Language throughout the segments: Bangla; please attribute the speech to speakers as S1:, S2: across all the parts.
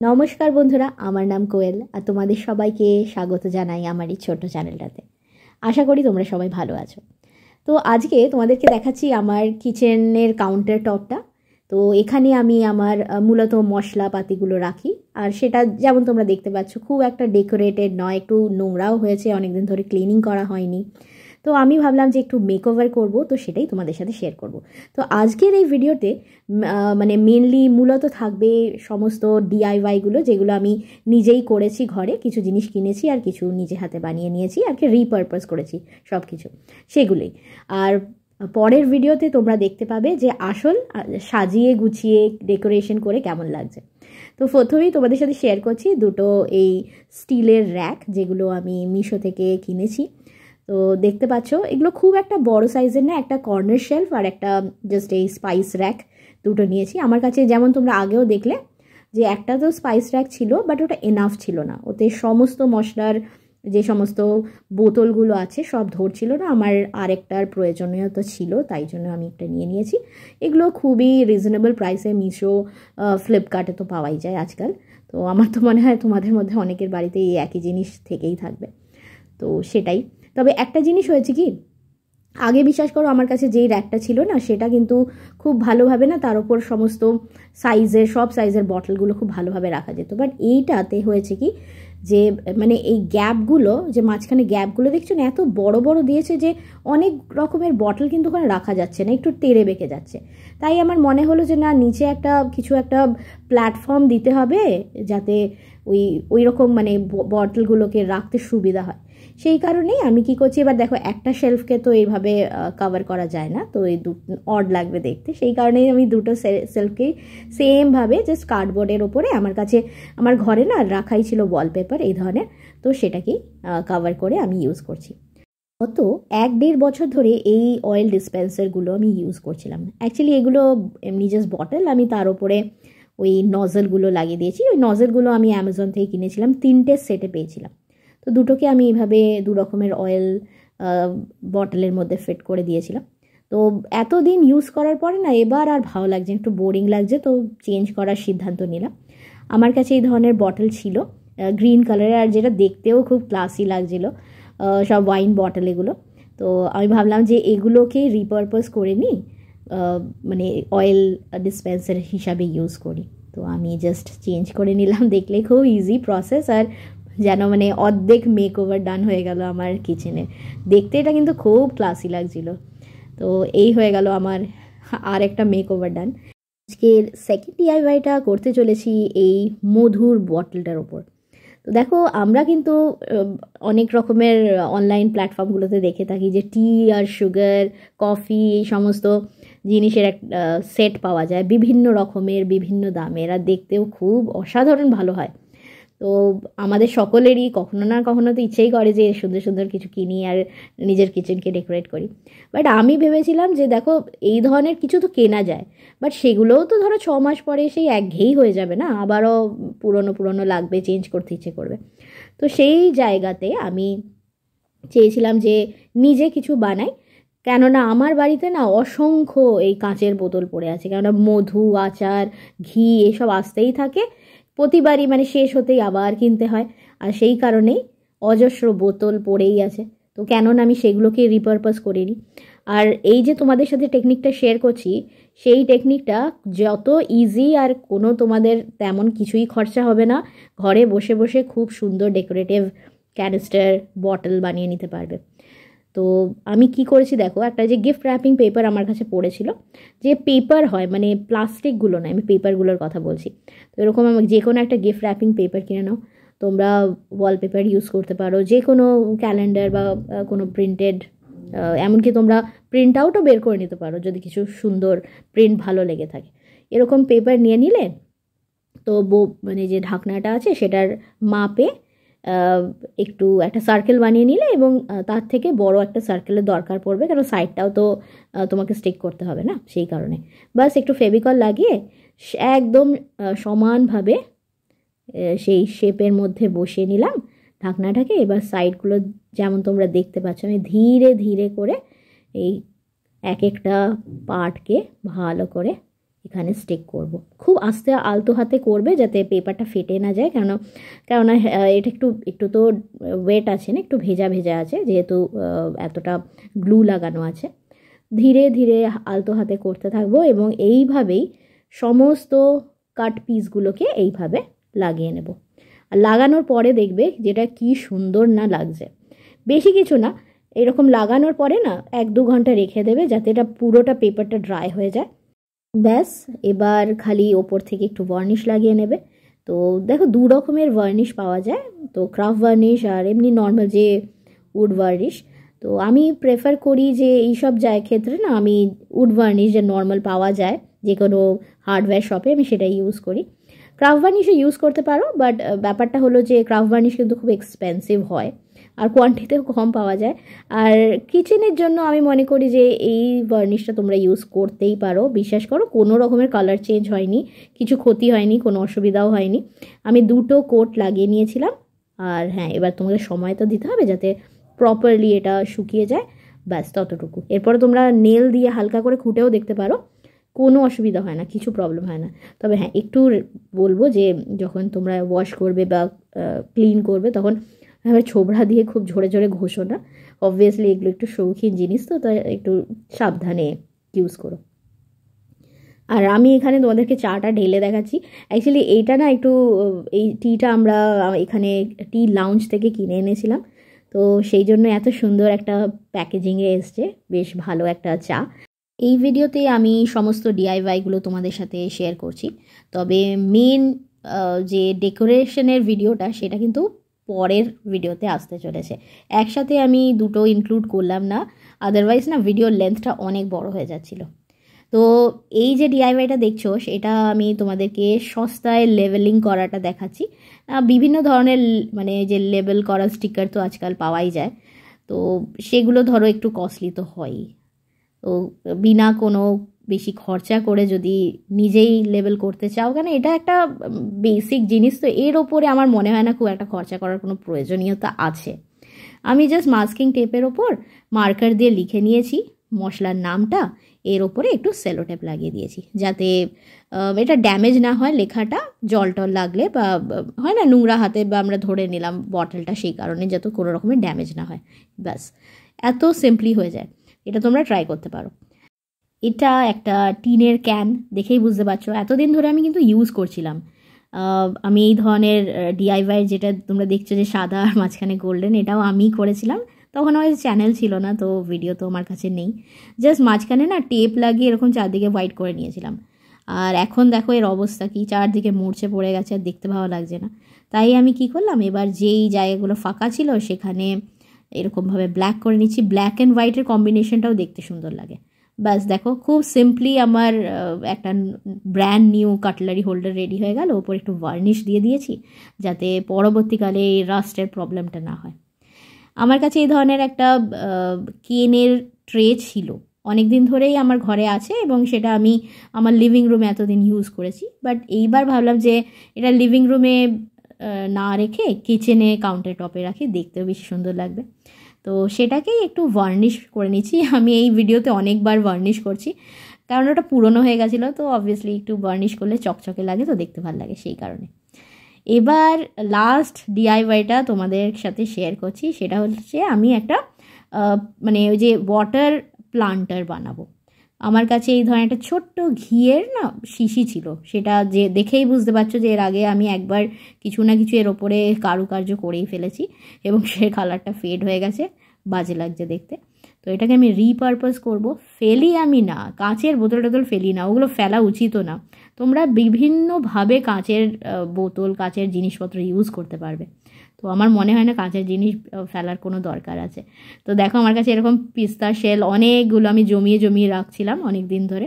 S1: নমস্কার বন্ধুরা, আমার নাম কোয়েল আর তোমাদের সবাইকে স্বাগত জানাই আমার এই ছোট্ট চ্যানেলটাতে। আশা করি তোমরা সবাই ভালো আছো। তো আজকে তোমাদেরকে দেখাচ্ছি আমার কিচেনের কাউন্টার টপটা। তো এখানে আমি আমার মূলত মশলাপাতিগুলো রাখি, আর সেটা যেমন তোমরা দেখতে পাচ্ছ খুব একটা ডেকোরেটেড নয়, একটু নোংরাও হয়েছে, অনেকদিন ধরে ক্লিনিং করা হয়নি। তো আমি ভাবলাম যে একটু মেকওভার করব, তো সেটাই তোমাদের সাথে শেয়ার করব। তো আজকের এই ভিডিওতে মানে মেনলি মূলত থাকবে সমস্ত ডিআইওয়াইগুলো, যেগুলো আমি নিজেই করেছি, ঘরে কিছু জিনিস কিনেছি আর কিছু নিজে হাতে বানিয়ে নিয়েছি আর কি, রিপারপাস করেছি সব কিছু, সেগুলোই। আর পরের ভিডিওতে তোমরা দেখতে পাবে যে আসল সাজিয়ে গুছিয়ে ডেকোরেশন করে কেমন লাগছে। তো প্রথমেই তোমাদের সাথে শেয়ার করছি দুটো এই স্টিলের র্যাক, যেগুলো আমি মিশো থেকে কিনেছি। তো দেখতে পাচ্ছ এগুলো খুব একটা বড় সাইজের না, একটা কর্নার শেলফ আর একটা জাস্ট এই স্পাইস র্যাক, দুটো নিয়েছি। আমার কাছে যেমন তোমরা আগেও দেখলে যে একটা তো স্পাইস র্যাক ছিল, বাট ওটা এনাফ ছিল না, ওতে সমস্ত মশলার যে সমস্ত বোতলগুলো আছে সব ধরছিল না। আমার আরেকটার প্রয়োজনীয়তা ছিল, তাই জন্য আমি একটা নিয়ে নিয়েছি। এগুলো খুবই রিজনেবল প্রাইসে মিশো, ফ্লিপকার্টে তো পাওয়াই যায় আজকাল। তো আমার তো মনে হয় তোমাদের মধ্যে অনেকের বাড়িতে এই একই জিনিস থেকেই থাকবে, তো সেটাই। তবে একটা জিনিস হয়েছে কি, আগে বিশ্বাস করো আমার কাছে যেই র্যাকটা ছিল না, সেটা কিন্তু খুব ভালোভাবে না, তার উপর সমস্ত সাইজের সব সাইজের বটলগুলো খুব ভালোভাবে রাখা যেত। বাট এইটাতে হয়েছে কি, যে মানে এই গ্যাপগুলো, যে মাঝখানে গ্যাপগুলো দেখছো না, এত বড় বড় দিয়েছে যে অনেক রকমের বটল কিন্তু ওখানে রাখা যাচ্ছে না, একটু তেড়ে বেঁকে যাচ্ছে। তাই আমার মনে হলো যে না, নিচে একটা কিছু একটা প্ল্যাটফর্ম দিতে হবে, যাতে ওই রকম মানে বটলগুলোকে রাখতে সুবিধা হয়। সেই কারণেই আমি কি করছি, এবার দেখো একটা শেলফকে তো এইভাবে কভার করা যায় না, তো এই অড লাগবে দেখতে। সেই কারণেই আমি দুটো শেলফকেই সেমভাবে জাস্ট কার্ডবোর্ডের ওপরে, আমার কাছে আমার ঘরে না রাখাই ছিল ওয়ালপেপার এই ধরনের, তো সেটাকেই কভার করে আমি ইউজ করছি। গত 1-1.5 বছর ধরে এই অয়েল ডিসপেন্সারগুলো আমি ইউজ করছিলাম। অ্যাকচুয়ালি এগুলো এমনি জাস্ট বটল, আমি তার উপরে ওই নজলগুলো লাগিয়ে দিয়েছি। ওই নজলগুলো আমি অ্যামাজন থেকে কিনেছিলাম, 3টে সেটে পেয়েছিলাম। তো দুটোকে আমি এইভাবে দু রকমের অয়েল বটলের মধ্যে ফিট করে দিয়েছিলাম। তো এতদিন ইউজ করার পরে না, এবার আর ভালো লাগছে, একটু বোরিং লাগছে, তো চেঞ্জ করার সিদ্ধান্ত নিলাম। আমার কাছে এই ধরনের বটল ছিল গ্রিন কালারের, আর যেটা দেখতেও খুব ক্লাসি লাগছিল, সব ওয়াইন বটল এগুলো। তো আমি ভাবলাম যে এগুলোকে রিপারপাস করে নিই, মানে অয়েল ডিসপেন্সার হিসাবে ইউজ করি। তো আমি জাস্ট চেঞ্জ করে নিলাম, দেখলে খুব ইজি প্রসেস, আর যেন মানে অর্ধেক মেক ওভার ডান হয়ে গেল আমার কিচেনে। দেখতে এটা কিন্তু খুব ক্লাসি লাগছিল। তো এই হয়ে গেল আমার আর একটা মেক ওভার ডান। আজকের সেকেন্ড ডিআইওয়াইটা করতে চলেছি এই মধুর বটলটার ওপর। তো দেখো আমরা কিন্তু অনেক রকমের অনলাইন প্ল্যাটফর্মগুলোতে দেখে থাকি যে টি আর সুগার, কফি, এই সমস্ত জিনিসের একটা সেট পাওয়া যায়, বিভিন্ন রকমের, বিভিন্ন দামের, আর দেখতেও খুব অসাধারণ ভালো হয়। তো আমাদের সকলেরই কখনো না কখনো তো ইচ্ছেই করে যে সুন্দর সুন্দর কিছু কিনি আর নিজের কিচেনকে ডেকোরেট করি। বাট আমি ভেবেছিলাম যে দেখো, এই ধরনের কিছু তো কেনা যায়, বাট সেগুলোও তো ধরো 6 মাস পরে সেই একঘেয়েই হয়ে যাবে না, আবারও পুরনো পুরনো লাগবে, চেঞ্জ করতে ইচ্ছে করবে। তো সেই জায়গাতে আমি চেয়েছিলাম যে নিজে কিছু বানাই। কেননা আমার বাড়িতে না অসংখ্য এই কাঁচের বোতল পড়ে আছে, কেননা মধু, আচার, ঘি এসব আসতেই থাকে প্রতিবারই, মানে শেষ হতেই আবার কিনতে হয়, আর সেই কারণেই অজস্র বোতল পড়েই আছে। তো কেননা আমি সেগুলোকে রিপারপাস করিনি। আর এই যে তোমাদের সাথে টেকনিকটা শেয়ার করছি, সেই টেকনিকটা যত ইজি, আর কোনো তোমাদের তেমন কিছুই খরচা হবে না, ঘরে বসে বসে খুব সুন্দর ডেকোরেটিভ ক্যানিস্টার বটল বানিয়ে নিতে পারবে। তো আমি কি করেছি দেখো, একটা যে গিফট র্যাপিং পেপার আমার কাছে পড়েছিল, যে পেপার হয় মানে প্লাস্টিকগুলো নয়, আমি পেপারগুলোর কথা বলছি। তো এরকম আমাকে যে কোনো একটা গিফট র্যাপিং পেপার কিনে নাও, তোমরা ওয়ালপেপার ইউজ করতে পারো, যে কোনো ক্যালেন্ডার বা কোনো প্রিন্টেড, এমনকি তোমরা প্রিন্ট আউটও বের করে নিতে পারো যদি কিছু সুন্দর প্রিন্ট ভালো লেগে থাকে। এরকম পেপার নিয়ে নিলে, তো মানে যে ঢাকনাটা আছে সেটার মাপে একটু একটা সার্কেল বানিয়ে নিলে, এবং তার থেকে বড় একটা সার্কেলের দরকার পড়বে, কারণ সাইডটাও তো তোমাকে স্টিক করতে হবে না, সেই কারণে বাস একটু ফেভিকল লাগিয়ে একদম সমানভাবে সেই শেপের মধ্যে বসিয়ে নিলাম ঢাকনাটাকে। এবার সাইডগুলো যেমন তোমরা দেখতে পাচ্ছ, আমি ধীরে ধীরে করে এই এক একটা পার্টকে ভালো করে এখানে স্টিক করব। খুব আস্তে আলতো হাতে করবে যাতে পেপারটা ফেটে না যায়, কেননা এটা একটু তো ওয়েট আছে না, একটু ভেজা ভেজা আছে যেহেতু এতটা গ্লু লাগানো আছে। ধীরে ধীরে আলতো হাতে করতে থাকবো এবং এইভাবেই সমস্ত কাট পিসগুলোকে এইভাবে লাগিয়ে নেব। আর লাগানোর পরে দেখবে যেটা কি সুন্দর না লাগছে। বেশি কিছু না, এরকম লাগানোর পরে না 1-2 ঘন্টা রেখে দেবে যাতে এটা পুরোটা পেপারটা ড্রাই হয়ে যায়। ব্যাস, এবার খালি ওপর থেকে একটু ভার্নিশ লাগিয়ে নেবে। তো দেখো 2 রকমের ভার্নিশ পাওয়া যায়, তো ক্রাফট ভার্নিশ আর এমনি নর্মাল যে উড ভার্নিশ। তো আমি প্রেফার করি যে এইসব ক্ষেত্রে না আমি উড ভার্নিশ যে নর্মাল পাওয়া যায় যে কোনো হার্ডওয়্যার শপে, আমি সেটাই ইউজ করি। ক্রাফট ভার্নিশও ইউজ করতে পারো, বাট ব্যাপারটা হলো যে ক্রাফট ভার্নিশ কিন্তু খুব এক্সপেন্সিভ হয় আর কোয়ান্টিটিতেও কম পাওয়া যায়। আর কিচেনের জন্য আমি মনে করি যে এই ভার্নিশটা তোমরা ইউজ করতেই পারো। বিশ্বাস করো, কোনো রকমের কালার চেঞ্জ হয়নি, কিছু ক্ষতি হয়নি, কোনো অসুবিধাও হয়নি। আমি 2টো কোট লাগিয়ে নিয়েছিলাম। আর হ্যাঁ, এবার তোমাদের সময় তো দিতে হবে যাতে প্রপারলি এটা শুকিয়ে যায়, ব্যাস ততটুকু। এরপরে তোমরা নেল দিয়ে হালকা করে খুঁটেও দেখতে পারো, কোনো অসুবিধা হয় না, কিছু প্রবলেম হয় না। তবে হ্যাঁ, একটু বলবো যে যখন তোমরা ওয়াশ করবে বা ক্লিন করবে তখন ছোবড়া দিয়ে খুব ঝরে ঝরে ঘষো না। অবভিয়াসলি এগুলো একটু শৌখিন জিনিস, তো তাই একটু সাবধানে ইউজ করো। আর আমি এখানে তোমাদেরকে চাটা ঢেলে দেখাচ্ছি। অ্যাকচুয়ালি এইটা না একটু, এই টিটা আমরা এখানে টি লাউঞ্জ থেকে কিনে এনেছিলাম, তো সেই জন্য এত সুন্দর একটা প্যাকেজিংয়ে এসছে, বেশ ভালো একটা চা। এই ভিডিওতে আমি সমস্ত ডিআইওয়াইগুলো তোমাদের সাথে শেয়ার করছি, তবে মেন যে ডেকোরেশনের ভিডিওটা সেটা কিন্তু পরের ভিডিওতে আসতে চলেছে। একসাথে আমি দুটো ইনক্লুড করলাম না, আদারওয়াইজ না ভিডিওর লেন্থটা অনেক বড় হয়ে যাচ্ছিল। তো এই যে ডিআইওয়াইটা দেখছো সেটা আমি তোমাদেরকে সস্তায় লেভেলিং করাটা দেখাচ্ছি। বিভিন্ন ধরনের মানে যে লেবেল করা স্টিকার তো আজকাল পাওয়াই যায়, তো সেগুলো ধরো একটু কস্টলি তো হয়ই। তো বিনা কোনো বেশি খরচা করে যদি নিজেই লেবেল করতে চাও, কেন এটা একটা বেসিক জিনিস, তো এর ওপরে আমার মনে হয় না খুব একটা খরচা করার কোনো প্রয়োজনীয়তা আছে। আমি জাস্ট মাস্কিং টেপের ওপর মার্কার দিয়ে লিখে নিয়েছি মশলার নামটা, এর ওপরে একটু সেলো টেপ লাগিয়ে দিয়েছি যাতে এটা ড্যামেজ না হয় লেখাটা, জল টল লাগলে বা হয় না নোংরা হাতে বা আমরা ধরে নিলাম বটলটা, সেই কারণে যাতে কোনো রকমের ড্যামেজ না হয়। ব্যাস, এত সিম্পলি হয়ে যায়। এটা তোমরা ট্রাই করতে পারো। এটা একটা টিনের ক্যান, দেখেই বুঝতে পারছো এতদিন ধরে আমি কিন্তু ইউজ করছিলাম। আমি এই ধরনের ডিআইওয়াই যেটা তোমরা দেখছো যে সাদা আর মাঝখানে গোল্ডেন, এটাও আমিই করেছিলাম। তখন আমার চ্যানেল ছিল না, তো ভিডিও তো আমার কাছে নেই। জাস্ট মাঝখানে না টেপ লাগিয়ে এরকম চারদিকে হোয়াইট করে নিয়েছিলাম। আর এখন দেখো এর অবস্থা কি, চারদিকে মরচে পড়ে গেছে আর দেখতে ভালো লাগছে না। তাই আমি কি করলাম, এবার যেই জায়গাগুলো ফাঁকা ছিল সেখানে এরকমভাবে ব্ল্যাক করে নিচ্ছি। ব্ল্যাক অ্যান্ড হোয়াইটের কম্বিনেশনটাও দেখতে সুন্দর লাগে। ব্যাস দেখো, খুব সিম্পলি আমার একটা brand new cutlery holder ready হয়ে গেল। ওপর একটু ভার্নিশ দিয়ে দিয়েছি যাতে পরবর্তীকালে এই রাস্টের প্রবলেমটা না হয়। আমার কাছে এই ধরনের একটা কেনের ট্রে ছিল, অনেক দিন ধরেই আমার ঘরে আছে এবং সেটা আমি আমার লিভিং রুমে এতদিন ইউজ করেছি। বাট এইবার ভাবলাম যে এটা লিভিং রুমে না রেখে কিচেনে কাউন্টার টপে রাখি, দেখতেও বেশি সুন্দর লাগবে। তো সেটাকেই একটু ভার্নিশ করে নিচ্ছি। আমি এই ভিডিওতে অনেকবার ভার্নিশ করছি কারণ ওটা পুরনো হয়ে গেছিলো, তো অবভিয়াসলি একটু ভার্নিশ করলে চকচকে লাগে, তো দেখতে ভালো লাগে সেই কারণে। এবার লাস্ট ডিআইওয়াইটা তোমাদের সাথে শেয়ার করছি, সেটা হচ্ছে আমি একটা মানে ওই যে ওয়াটার প্লান্টার বানাবো। আমার কাছে এই ধরনের একটা ছোট্ট ঘিয়ের না শিশি ছিল, সেটা যে দেখেই বুঝতে পারছো যে এর আগে আমি একবার কিছু না কিছু এর ওপরে কারুকার্য করেই ফেলেছি এবং সে কালারটা ফেড হয়ে গেছে, বাজে লাগছে দেখতে। তো এটাকে আমি রিপারপাস করব। ফেলি আমি না, কাঁচের বোতল টোতল ফেলি না, ওগুলো ফেলা উচিতও না। তোমরা বিভিন্নভাবে কাঁচের বোতল, কাঁচের জিনিসপত্র ইউজ করতে পারবে, তো আমার মনে হয় না কাঁচের জিনিস ফেলার কোনো দরকার আছে। তো দেখো আমার কাছে এরকম পিস্তা শেল অনেকগুলো আমি জমিয়ে জমিয়ে রাখছিলাম অনেক দিন ধরে,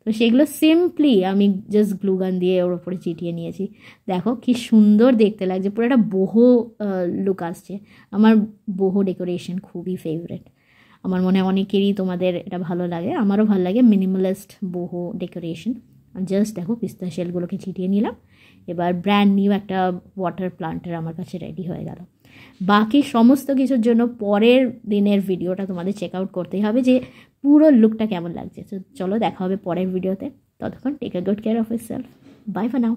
S1: তো সেগুলো সিম্পলি আমি জাস্ট গ্লুগান দিয়ে ওর ওপরে চিটিয়ে নিয়েছি। দেখো কি সুন্দর দেখতে লাগছে, পুরো একটা boho লুক আসছে। আমার boho ডেকোরেশন খুবই ফেভারিট, আমার মনে হয় অনেকেরই তোমাদের এটা ভালো লাগে, আমারও ভালো লাগে মিনিমালিস্ট boho ডেকোরেশন। জাস্ট দেখো পিস্তা শেলগুলোকে ছিটিয়ে নিলাম। এবার ব্র্যান্ড নিউ একটা ওয়াটার প্লান্টার আমার কাছে রেডি হয়ে গেল। বাকি সমস্ত কিছুর জন্য পরের দিনের ভিডিওটা তোমাদের চেক আউট করতেই হবে যে পুরো লুকটা কেমন লাগছে। তো চলো দেখা হবে পরের ভিডিওতে। ততক্ষণ take a good care of yourself. Bye for now.